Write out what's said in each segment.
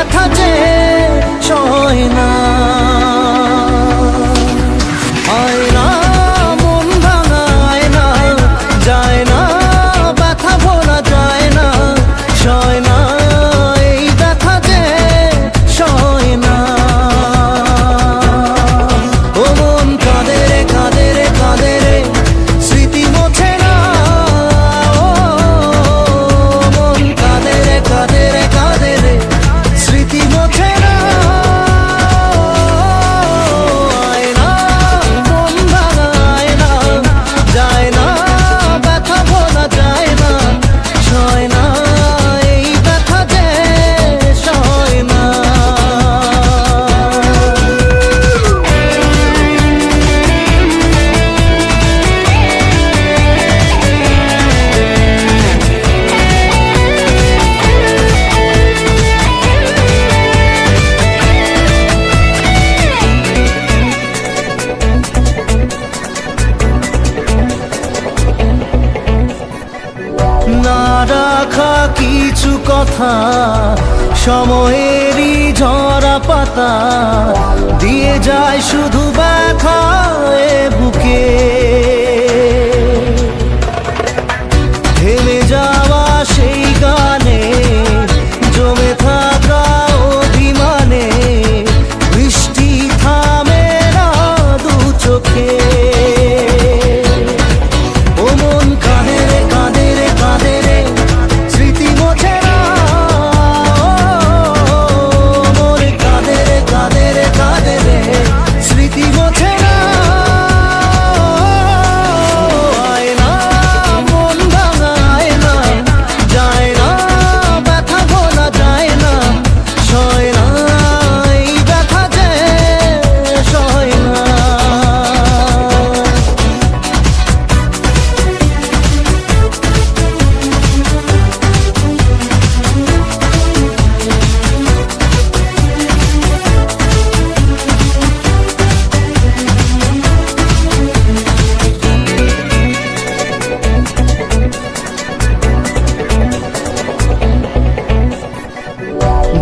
ব্যথা যে সয় না। আয়না মন ভাঙা আয়না, যায় না ব্যথা ভোলা যায় না, সয় না এই ব্যথা যে সয় না। ও মন কাঁদে রে কাঁদে রে কাঁদে রে, স্মৃতি মোছে না। ও মন কাঁদে রে কাঁদে রে কাঁদে রে, স্মৃতি মোছে না। আয়না মন ভাঙা আয়না, যায় না ব্যথা ভোলা যায় না, সয় না এই ব্যথা যে সয় না। না রাখা কিছু কথা, সময়েরই ঝরা পাতা, দিয়ে যায় শুধু ব্যথা এ বুকে। থেমে যাওয়া সেই গানে, জমে থাকা অভিমানে, বৃষ্টি থামে না দু চোখে। ও মন কাঁদে রে কাঁদে রে কাঁদে রে, স্মৃতি মোছে না। ও মন কাঁদে রে কাঁদে রে কাঁদে রে, স্মৃতি মোছে না। আয়না মন ভাঙা আয়না, যায় না ব্যথা ভোলা যায় না, সয় না এই ব্যথা যে সয় না।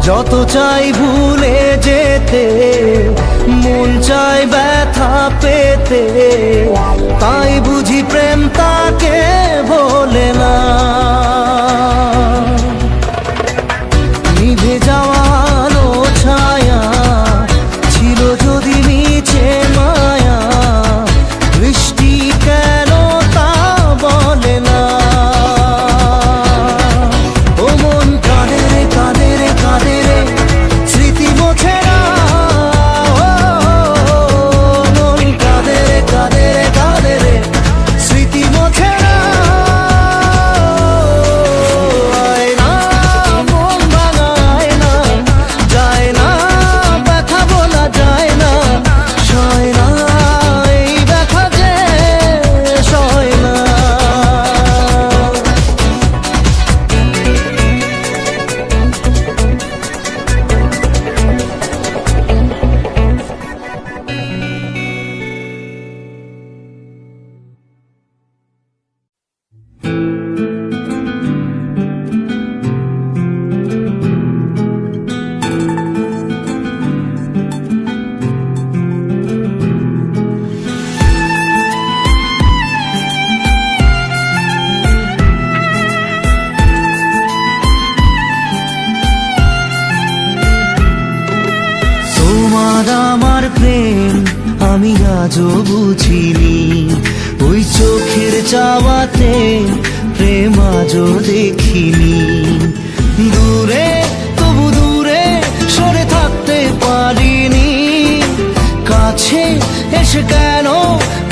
যত চাই ভুলে যেতে, মন চাই ব্যথা পেতে, তাই বুঝি প্রেম তাকে ভোলে না। নিভে যাওয়া আলো ছায়া ছিল যদি মিছে মায়া, বৃষ্টি কেন তা বলে না। ও মন কাঁদে রে কাঁদে রে কাঁদে রে, স্মৃতি মোছে না। ও মন কাঁদে রে কাঁদে রে কাঁদে রে, স্মৃতি মোছে না। আয়না মন ভাঙা আয়না, যায় না ব্যথা ভোলা যায় না, সয় না এই ব্যথা যে সয় না। তোমার আমার প্রেম আমি আজও বুঝিনি, ওই চোখের চাওয়াতে প্রেম আজও দেখিনি। দূরে তবু দূরে সরে থাকতে পারিনি, কাছে এসে কেন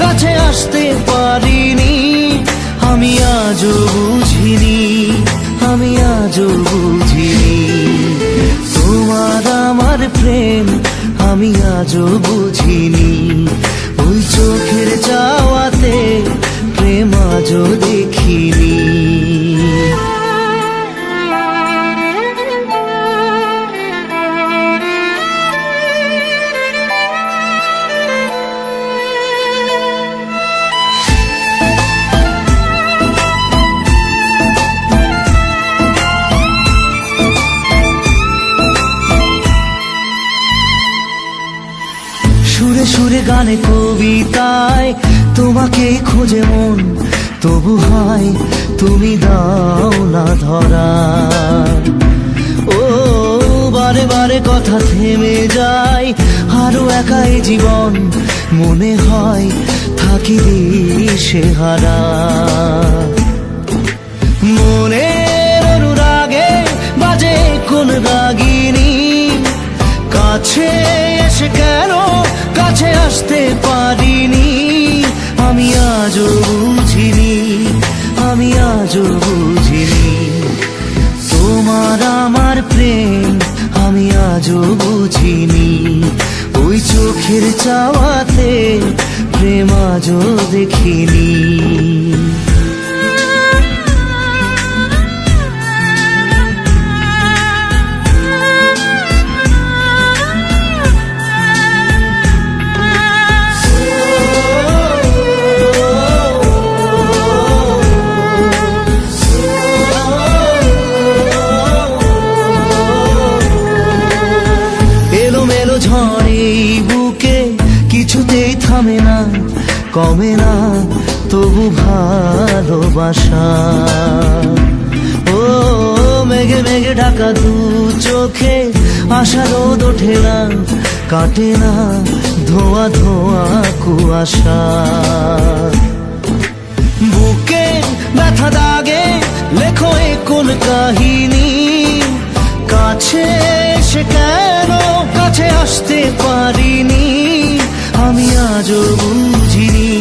কাছে আসতে পারিনি। আমি আজও বুঝিনি, আমি আজও বুঝিনি, তোমার আমার প্রেম আমি আজও বুঝিনি। ওই চোখের চাওয়াতে প্রেম আজও দেখিনি। সুরে সুরে গানে কবিতায় তোমাকেই খোঁজে মন, তবু হয় তুমি দাও না ধরা। ও বারে বারে কথা থেমে যায়, আরো একাই জীবন মনে হয় থাকি দিশে হারা। মনের অনুরাগে বাজে কোন রাগিনী, কাছে এসে কেন কাছে আসতে পারিনি। আমি আজও বুঝিনি, আমি আজও বুঝিনি তোমার আমার প্রেম, আমি আজও বুঝিনি। ওই চোখের চাওয়াতে প্রেম আজও দেখিনি। ঝড়ে বুকে কিছুতেই থামে না, কমে না তবু ভালোবাসা। ও মেঘে মেঘে ঢাকা দু চোখে আশা রোদ ওঠে না, কাটে না ধোয়া ধোয়া কুয়াশা। বুকে ব্যথা দাগে লেখো এ কোন কাহিনী, কাছে এসে কেন কাছে আসতে পারিনি। আমি আজও বুঝিনি,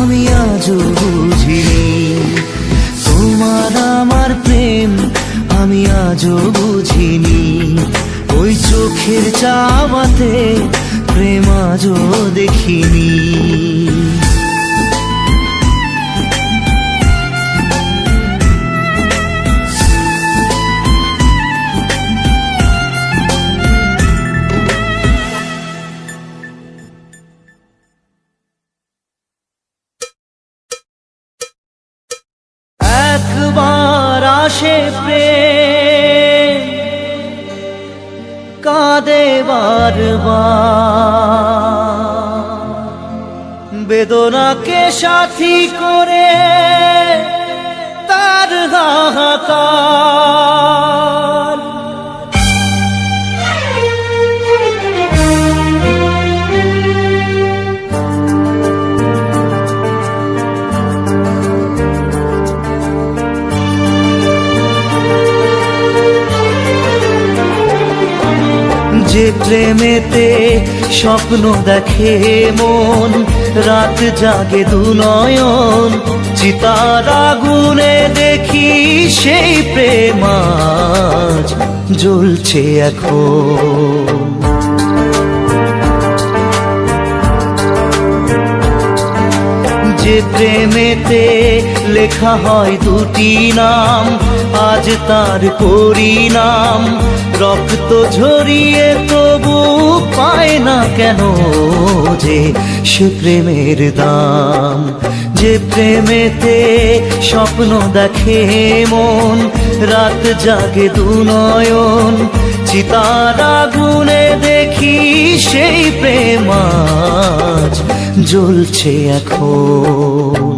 আমি আজও বুঝিনি তোমার আমার প্রেম, আমি আজও বুঝিনি। ওই চোখের চাওয়াতে প্রেম আজও দেখিনি। একবার আসে প্রেম কাঁদে বারবার, বেদনাকে সাথী করে তার হাহাকার। যে প্রেমেতে স্বপ্ন দেখে মন, রাত জাগে দু নয়ন, চিতার আগুনে দেখি সেই প্রেম আজ জ্বলছে এখন। যে প্রেমেতে লেখা হয় দুটি নাম, আজ তার পরিণাম রক্ত ঝরিয়ে তবু পায় না কেন যে সে প্রেমের দাম। যে প্রেমেতে স্বপ্ন দেখে মন, রাত জাগে দু নয়ন, চিতার আগুনে দেখি সেই প্রেম আজ জ্বলছে এখন।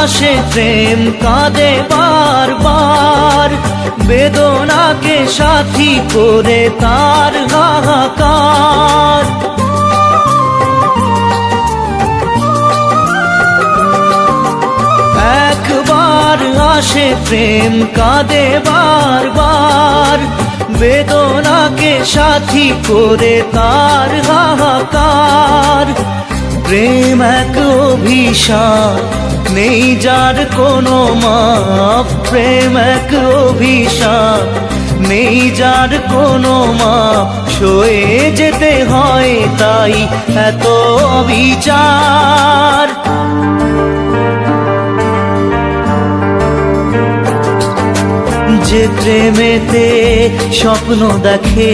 আসে প্রেম কাঁদে বারবার, বেদনাকে সাথী করে তার হাহাকার। একবার আসে প্রেম কাঁদে বারবার, বেদনাকে সাথী করে তার হাহাকার। প্রেম এক অভিশাপ নেই যার কোনো মাপ, প্রেম এক অভিশাপ নেই যার কোনো মাপ, সয়ে যেতে হয় তাই এত বিচার। যে প্রেমেতে স্বপ্ন দেখে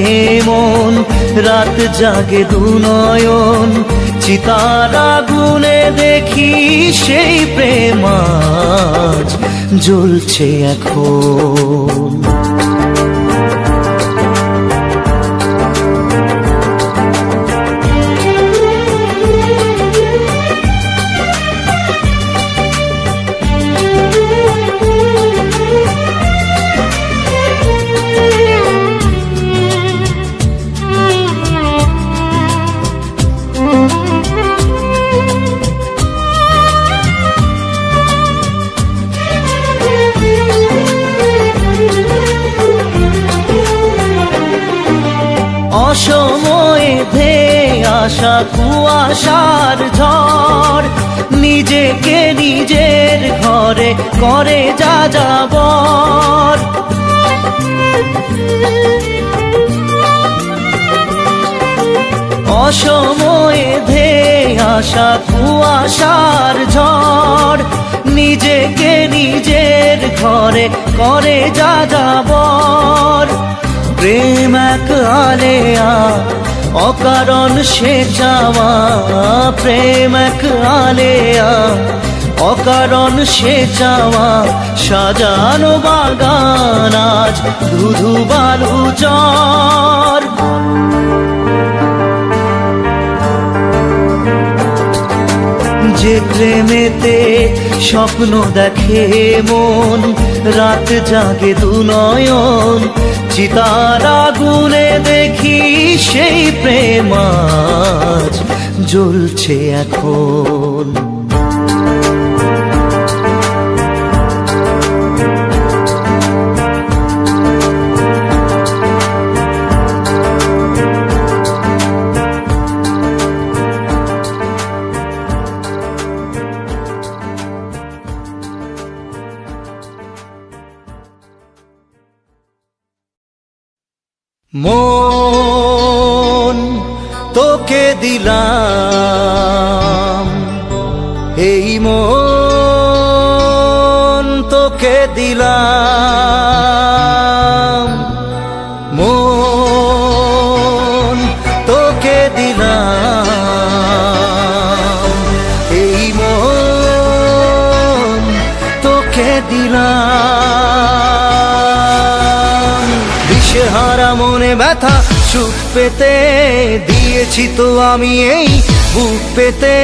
মন, রাত জাগে দুনয়ন, চিতার আগুনে দেখি সেই প্রেম আজ জ্বলছে এখন। অসময়ে ধেয়ে আসা কুয়াশার ঝড়, নিজেকে নিজের ঘরে করে যা যাবর। অসময়ে ধেয়ে আসা কুয়াশার ঝড়, নিজেকে নিজের ঘরে করে যা যাবর। প্রেম এক আলেয়া অকারণ সে চাওয়া, প্রেম এক আলেয়া অকারণ সে চাওয়া, সাজানো বাগান আজ ধুধু বালু চর। যে প্রেমেতে স্বপ্ন দেখে মন, রাত জাগে দুনয়ন, চিতার আগুনে দেখি সেই প্রেম আজ জ্বলছে এখন। মন তোকে দিলাম, এই মন তোকে দিলাম, মন তোকে দিলাম, এই মন তোকে দিলাম। দিশেহারা মনে ব্যথা সুখ পেতে দিয়েছি তো আমি এই বুক পেতে,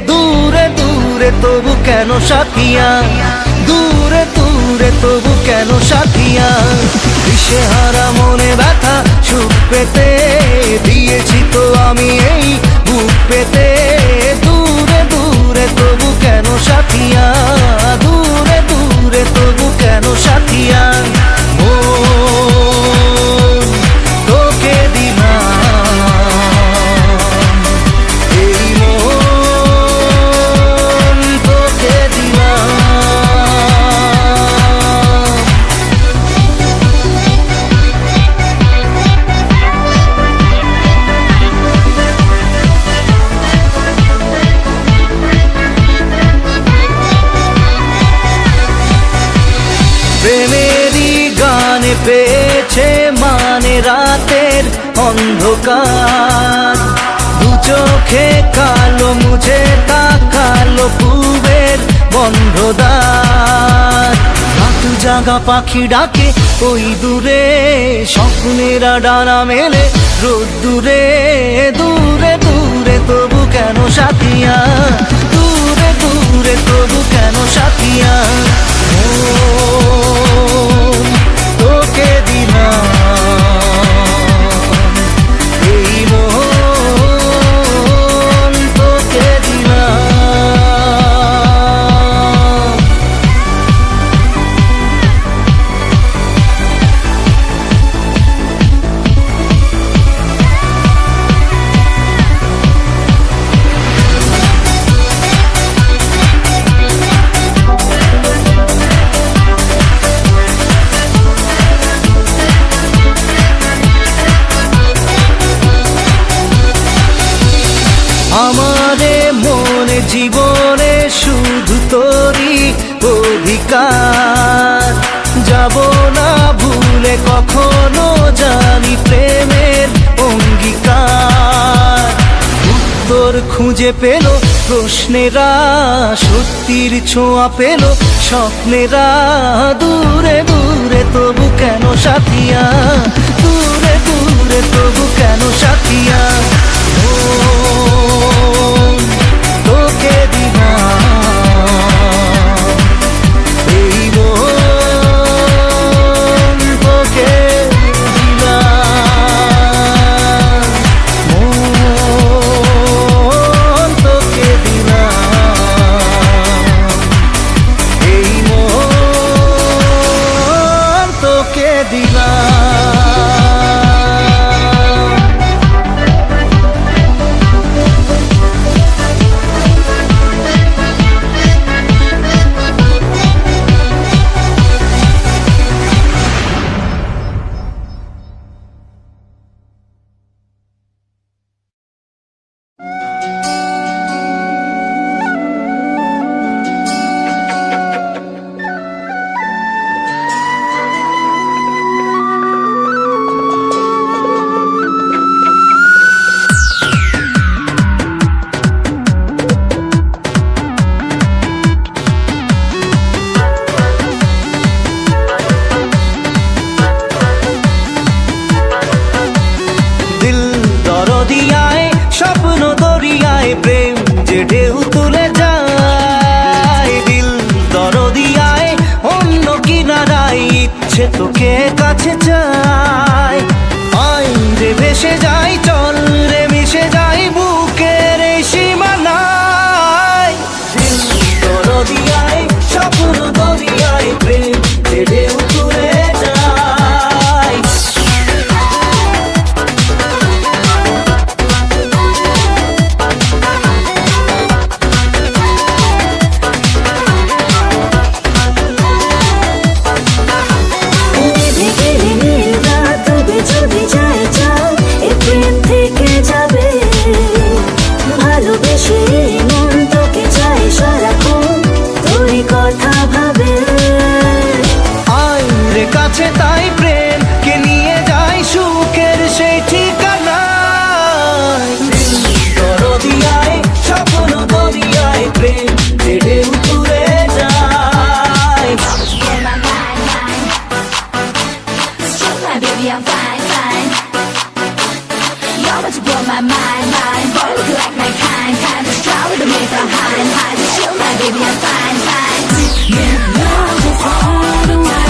দূরে দূরে তবু কেন সাথিয়া, দূরে দূরে তবু কেন সাথিয়া। দিশেহারা মনে ব্যথা সুখ পেতে দিয়েছি তো আমি এই বুক পেতে, দূরে দূরে তবু কেন সাথিয়া, দূরে দূরে তবু কেন সাথিয়া। তোকে দিলাম, এই মন তোকে দিলাম। প্রেমেরই গানে পেয়েছে মানে রাতের অন্ধকার, দু চোখে কালো মুছে তাকালো পূবের বন্ধ দ্বার। রাত জাগা পাখি ডাকে ওই দূরে, স্বপ্নেরা ডানা মেলে রোদ দূরে, দূরে দূরে তবু কেন সাথিয়া, দূরে দূরে তবু কেন সাথিয়া। তোকে দিলাম, এই মন তোকে দিলাম। রে মনে জীবনে শুধু তোরই অধিকার। যাব না ভুলে কখনো জানি প্রেমের অঙ্গীকার। উত্তর খুঁজে পেল প্রশ্নেরা, সত্যির ছোঁয়া পেল স্বপ্নেরা। দূরে দূরে তবু কেন সাথিয়া, দূরে দূরে তবু কেন সাথিয়া। ও তোকে দিলাম এই মন, তোকে দিলাম মন, তোকে দিলাম এই মন, তোকে দিলাম। দিল দরদিয়ায় স্বপ্ন দরিয়ায় প্রেম যে ঢেউ তুলে যায়। দিল দরদিয়ায় অন্য কিনারায় ইচ্ছে তোকে কাছে চাই। আই রে ভেসে যাই, চল রে মিশে যাই বুকের এই সীমানায়। দিল দরদিয়ায় স্বপ্ন দরিয়ায় প্রেম যে ঢেউ তুলে যায়। যদি যায় যাও এ প্রেম থেকে যাবে, ভালোবেসে মন তোকে চাই সারাক্ষণ তোরই কথা ভাবে। আই রে কাছে তাই প্রেম কে নিয়ে যাই সুখের সেই ঠিকানায়। দরদিয়ায় স্বপ্ন দরিয়ায় প্রেম যে ঢেউ তুলে যায়। Baby, I'm fine, fine. You're what you blow my mind, mind. Boy, look like my kind, kind. Just try with me from high and high. Just chill, my baby, I'm fine, fine. Yeah, love is all the way.